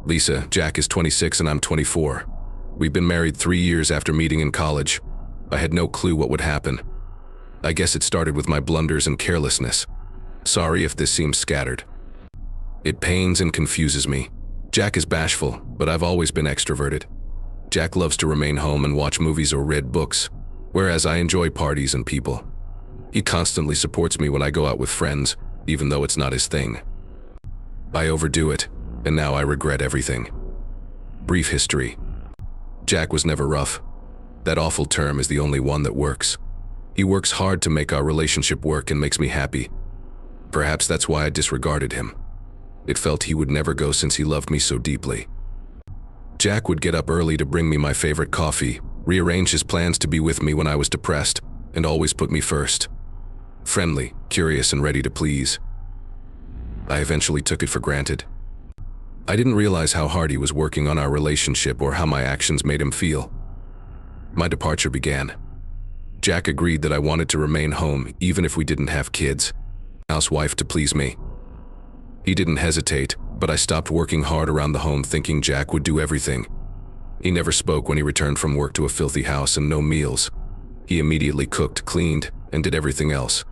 Lisa, Jack is 26 and I'm 24. We've been married 3 years after meeting in college. I had no clue what would happen. I guess it started with my blunders and carelessness. Sorry if this seems scattered. It pains and confuses me. Jack is bashful, but I've always been extroverted. Jack loves to remain home and watch movies or read books, whereas I enjoy parties and people. He constantly supports me when I go out with friends, even though it's not his thing. I overdo it, and now I regret everything. Brief history. Jack was never rough. That awful term is the only one that works. He works hard to make our relationship work and makes me happy. Perhaps that's why I disregarded him. It felt he would never go since he loved me so deeply. Jack would get up early to bring me my favorite coffee, rearrange his plans to be with me when I was depressed, and always put me first. Friendly, curious, and ready to please. I eventually took it for granted. I didn't realize how hard he was working on our relationship or how my actions made him feel. My departure began. Jack agreed that I wanted to remain home even if we didn't have kids. Housewife to please me. He didn't hesitate, but I stopped working hard around the home thinking Jack would do everything. He never spoke when he returned from work to a filthy house and no meals. He immediately cooked, cleaned, and did everything else.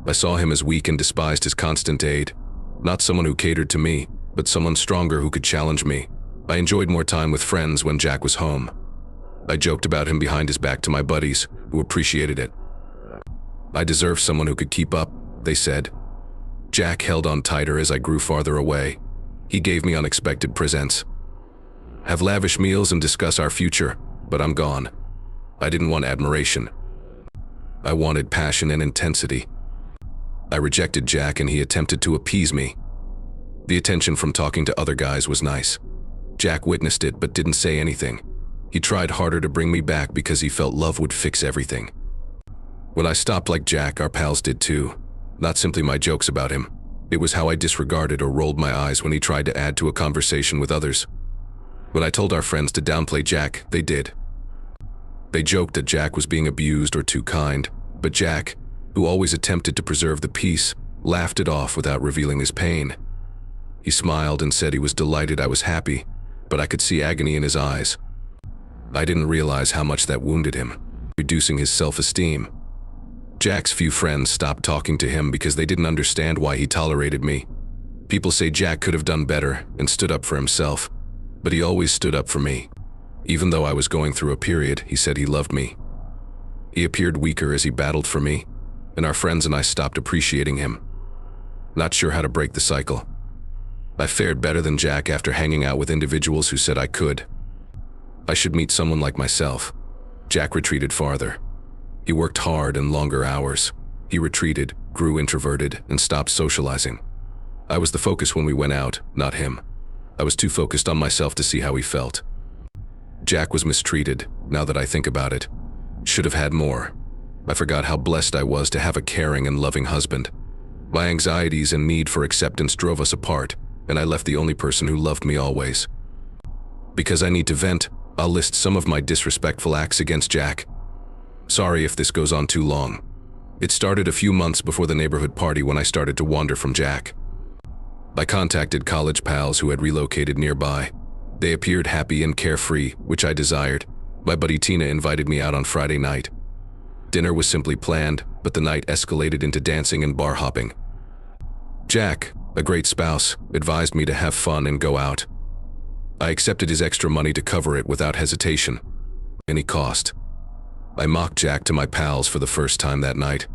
I saw him as weak and despised his constant aid. Not someone who catered to me, but someone stronger who could challenge me. I enjoyed more time with friends when Jack was home. I joked about him behind his back to my buddies, who appreciated it. I deserved someone who could keep up, they said. Jack held on tighter as I grew farther away. He gave me unexpected presents. Have lavish meals and discuss our future, but I'm gone. I didn't want admiration. I wanted passion and intensity. I rejected Jack and he attempted to appease me. The attention from talking to other guys was nice. Jack witnessed it but didn't say anything. He tried harder to bring me back because he felt love would fix everything. When I stopped like Jack, our pals did too. Not simply my jokes about him. It was how I disregarded or rolled my eyes when he tried to add to a conversation with others. When I told our friends to downplay Jack, they did. They joked that Jack was being abused or too kind, but Jack, who always attempted to preserve the peace, laughed it off without revealing his pain. He smiled and said he was delighted I was happy, but I could see agony in his eyes. I didn't realize how much that wounded him, reducing his self-esteem. Jack's few friends stopped talking to him because they didn't understand why he tolerated me. People say Jack could have done better and stood up for himself, but he always stood up for me. Even though I was going through a period, he said he loved me. He appeared weaker as he battled for me, and our friends and I stopped appreciating him. Not sure how to break the cycle. I fared better than Jack after hanging out with individuals who said I could. I should meet someone like myself. Jack retreated farther. He worked hard and longer hours. He retreated, grew introverted, and stopped socializing. I was the focus when we went out, not him. I was too focused on myself to see how he felt. Jack was mistreated, now that I think about it. Should have had more. I forgot how blessed I was to have a caring and loving husband. My anxieties and need for acceptance drove us apart, and I left the only person who loved me always. Because I need to vent, I'll list some of my disrespectful acts against Jack. Sorry if this goes on too long. It started a few months before the neighborhood party when I started to wander from Jack. I contacted college pals who had relocated nearby. They appeared happy and carefree, which I desired. My buddy Tina invited me out on Friday night. Dinner was simply planned, but the night escalated into dancing and bar hopping. Jack, a great spouse, advised me to have fun and go out. I accepted his extra money to cover it without hesitation. Any cost. I mocked Jack to my pals for the first time that night.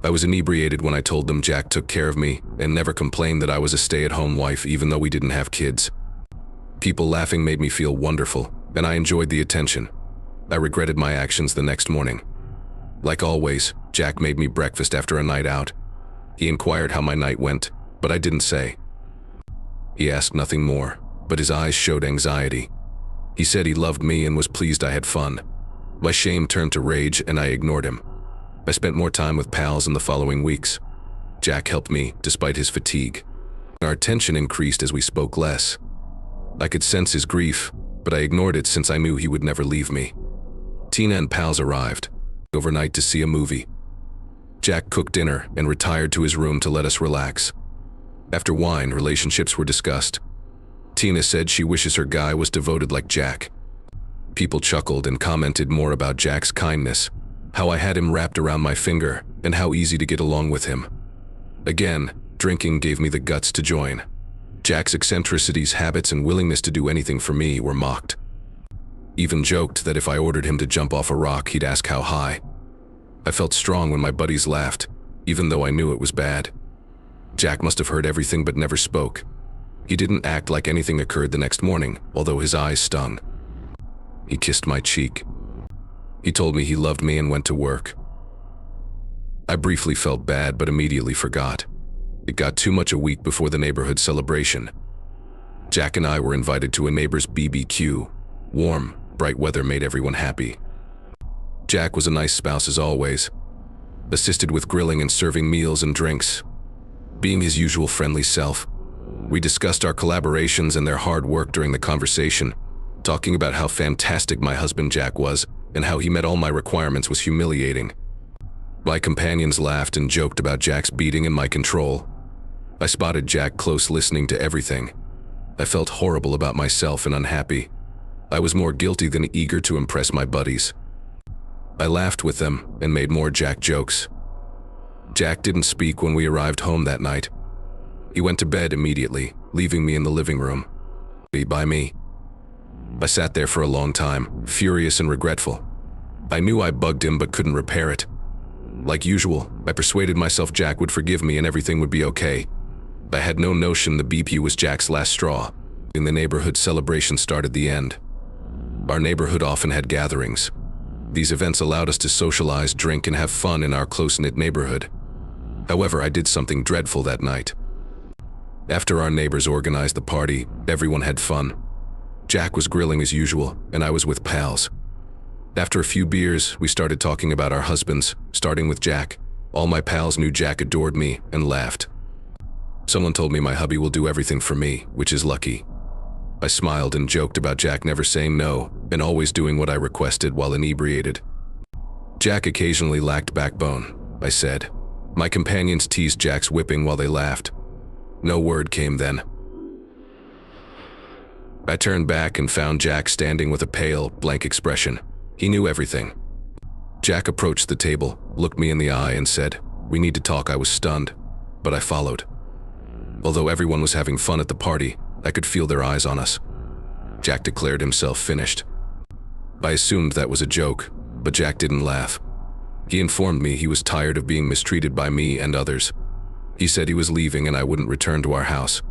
I was inebriated when I told them Jack took care of me and never complained that I was a stay-at-home wife even though we didn't have kids. People laughing made me feel wonderful, and I enjoyed the attention. I regretted my actions the next morning. Like always, Jack made me breakfast after a night out. He inquired how my night went, but I didn't say. He asked nothing more, but his eyes showed anxiety. He said he loved me and was pleased I had fun. My shame turned to rage and I ignored him. I spent more time with pals in the following weeks. Jack helped me, despite his fatigue. Our tension increased as we spoke less. I could sense his grief, but I ignored it since I knew he would never leave me. Tina and pals arrived, overnight to see a movie. Jack cooked dinner and retired to his room to let us relax. After wine, relationships were discussed. Tina said she wishes her guy was devoted like Jack. People chuckled and commented more about Jack's kindness, how I had him wrapped around my finger, and how easy to get along with him. Again, drinking gave me the guts to join. Jack's eccentricities, habits, and willingness to do anything for me were mocked. Even joked that if I ordered him to jump off a rock, he'd ask how high. I felt strong when my buddies laughed, even though I knew it was bad. Jack must have heard everything but never spoke. He didn't act like anything occurred the next morning, although his eyes stung. He kissed my cheek. He told me he loved me and went to work. I briefly felt bad but immediately forgot. It got too much a week before the neighborhood celebration. Jack and I were invited to a neighbor's BBQ. Warm, bright weather made everyone happy. Jack was a nice spouse as always. Assisted with grilling and serving meals and drinks. Being his usual friendly self. We discussed our collaborations and their hard work during the conversation, talking about how fantastic my husband Jack was and how he met all my requirements was humiliating. My companions laughed and joked about Jack's beating and my control. I spotted Jack close listening to everything. I felt horrible about myself and unhappy. I was more guilty than eager to impress my buddies. I laughed with them and made more Jack jokes. Jack didn't speak when we arrived home that night. He went to bed immediately, leaving me in the living room. By me. I sat there for a long time, furious and regretful. I knew I bugged him but couldn't repair it. Like usual, I persuaded myself Jack would forgive me and everything would be okay. I had no notion the BP was Jack's last straw. In the neighborhood celebration started the end. Our neighborhood often had gatherings. These events allowed us to socialize, drink, and have fun in our close-knit neighborhood. However, I did something dreadful that night. After our neighbors organized the party, everyone had fun. Jack was grilling as usual, and I was with pals. After a few beers, we started talking about our husbands, starting with Jack. All my pals knew Jack adored me and laughed. Someone told me my hubby will do everything for me, which is lucky. I smiled and joked about Jack never saying no and always doing what I requested while inebriated. Jack occasionally lacked backbone, I said. My companions teased Jack's whipping while they laughed. No word came then. I turned back and found Jack standing with a pale, blank expression. He knew everything. Jack approached the table, looked me in the eye and said, "We need to talk." I was stunned, but I followed. Although everyone was having fun at the party, I could feel their eyes on us. Jack declared himself finished. I assumed that was a joke, but Jack didn't laugh. He informed me he was tired of being mistreated by me and others. He said he was leaving and I wouldn't return to our house.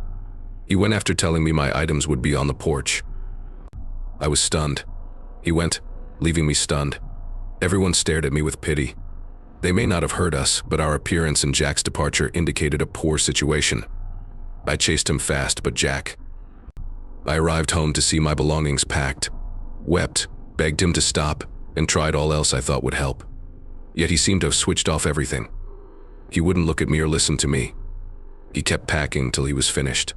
He went after telling me my items would be on the porch. I was stunned. He went, leaving me stunned. Everyone stared at me with pity. They may not have heard us, but our appearance and Jack's departure indicated a poor situation. I chased him fast, but Jack. I arrived home to see my belongings packed, wept, begged him to stop, and tried all else I thought would help. Yet he seemed to have switched off everything. He wouldn't look at me or listen to me. He kept packing till he was finished.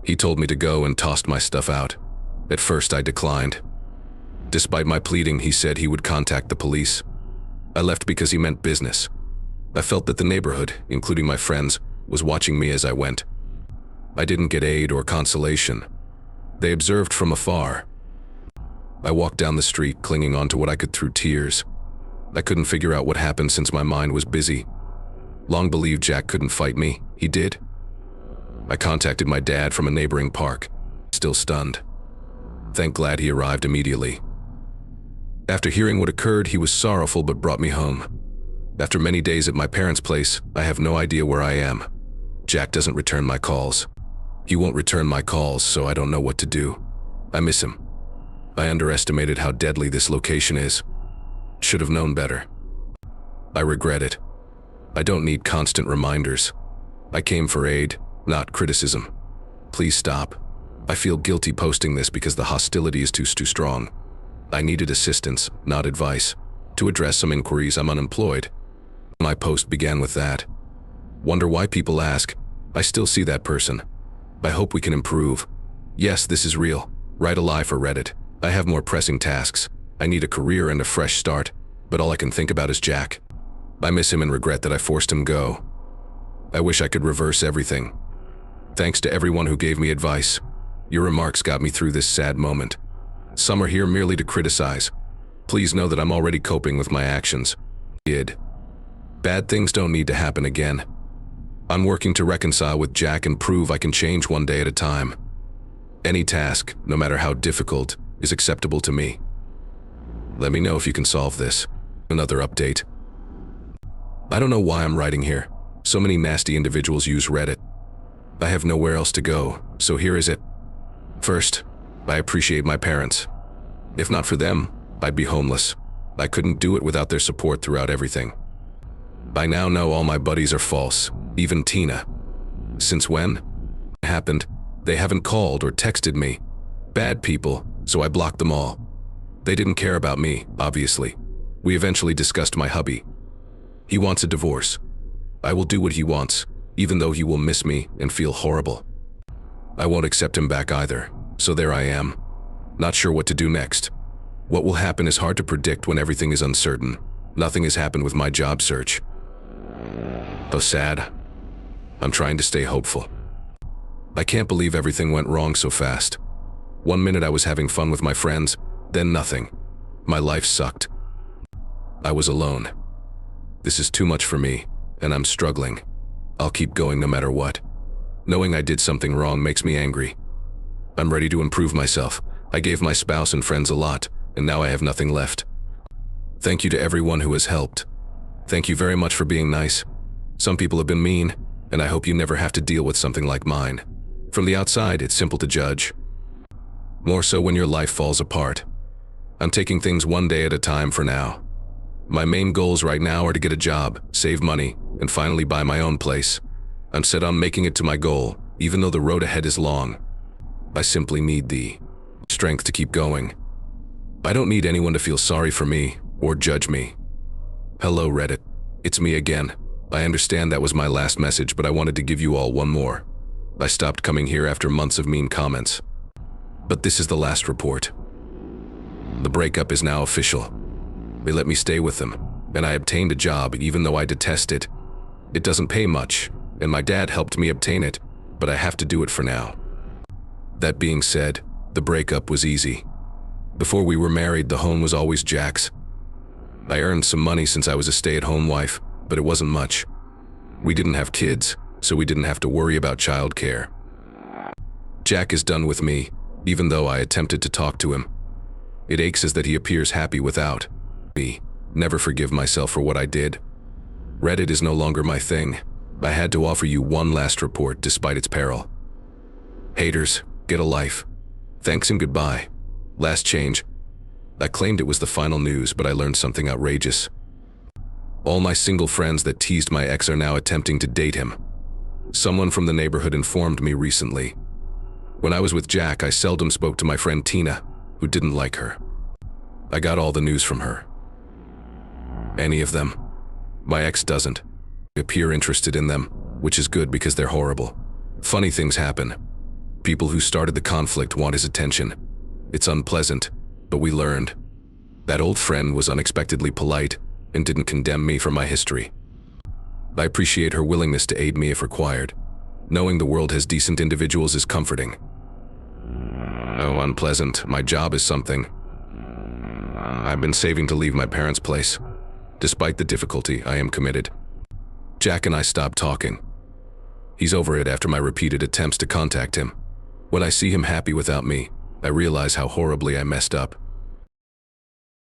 He told me to go and tossed my stuff out. At first I declined. Despite my pleading, he said he would contact the police. I left because he meant business. I felt that the neighborhood, including my friends, was watching me as I went. I didn't get aid or consolation. They observed from afar. I walked down the street, clinging onto what I could through tears. I couldn't figure out what happened since my mind was busy. Long believed Jack couldn't fight me. He did. I contacted my dad from a neighboring park, still stunned. Thank God he arrived immediately. After hearing what occurred, he was sorrowful but brought me home. After many days at my parents' place, I have no idea where I am. Jack doesn't return my calls. He won't return my calls, so I don't know what to do. I miss him. I underestimated how deadly this location is. Should have known better. I regret it. I don't need constant reminders. I came for aid, not criticism. Please stop. I feel guilty posting this because the hostility is too strong. I needed assistance, not advice. To address some inquiries, I'm unemployed. My post began with that. Wonder why people ask. I still see that person. I hope we can improve. Yes, this is real. Write a lie for Reddit. I have more pressing tasks. I need a career and a fresh start, but all I can think about is Jack. I miss him and regret that I forced him go. I wish I could reverse everything. Thanks to everyone who gave me advice. Your remarks got me through this sad moment. Some are here merely to criticize. Please know that I'm already coping with my actions. Bad things don't need to happen again. I'm working to reconcile with Jack and prove I can change one day at a time. Any task, no matter how difficult, is acceptable to me. Let me know if you can solve this. Another update. I don't know why I'm writing here. So many nasty individuals use Reddit. I have nowhere else to go, so here is it. First, I appreciate my parents. If not for them, I'd be homeless. I couldn't do it without their support throughout everything. I now know all my buddies are false, even Tina. Since when it happened, they haven't called or texted me. Bad people, so I blocked them all. They didn't care about me, obviously. We eventually discussed my hubby. He wants a divorce. I will do what he wants, even though he will miss me and feel horrible. I won't accept him back either, so there I am. Not sure what to do next. What will happen is hard to predict when everything is uncertain. Nothing has happened with my job search. So sad. I'm trying to stay hopeful. I can't believe everything went wrong so fast. 1 minute I was having fun with my friends, then nothing. My life sucked. I was alone. This is too much for me, and I'm struggling. I'll keep going no matter what. Knowing I did something wrong makes me angry. I'm ready to improve myself. I gave my spouse and friends a lot, and now I have nothing left. Thank you to everyone who has helped. Thank you very much for being nice. Some people have been mean, and I hope you never have to deal with something like mine. From the outside, it's simple to judge. More so when your life falls apart. I'm taking things one day at a time for now. My main goals right now are to get a job, save money, and finally buy my own place. I'm set on making it to my goal, even though the road ahead is long. I simply need the strength to keep going. I don't need anyone to feel sorry for me or judge me. Hello Reddit, it's me again. I understand that was my last message, but I wanted to give you all one more. I stopped coming here after months of mean comments. But this is the last report. The breakup is now official. They let me stay with them, and I obtained a job even though I detest it. It doesn't pay much, and my dad helped me obtain it, but I have to do it for now. That being said, the breakup was easy. Before we were married, the home was always Jack's. I earned some money since I was a stay-at-home wife, but it wasn't much. We didn't have kids, so we didn't have to worry about childcare. Jack is done with me, even though I attempted to talk to him. It aches as that he appears happy without me. Never forgive myself for what I did. Reddit is no longer my thing. I had to offer you one last report despite its peril. Haters, get a life. Thanks and goodbye. Last change. I claimed it was the final news, but I learned something outrageous. All my single friends that teased my ex are now attempting to date him. Someone from the neighborhood informed me recently. When I was with Jack, I seldom spoke to my friend Tina, who didn't like her. I got all the news from her. Any of them. My ex doesn't. I appear interested in them, which is good because they're horrible. Funny things happen. People who started the conflict want his attention. It's unpleasant, but we learned. That old friend was unexpectedly polite and didn't condemn me for my history. I appreciate her willingness to aid me if required. Knowing the world has decent individuals is comforting. Oh, unpleasant. My job is something. I've been saving to leave my parents' place. Despite the difficulty, I am committed. Jack and I stopped talking. He's over it after my repeated attempts to contact him. When I see him happy without me, I realize how horribly I messed up.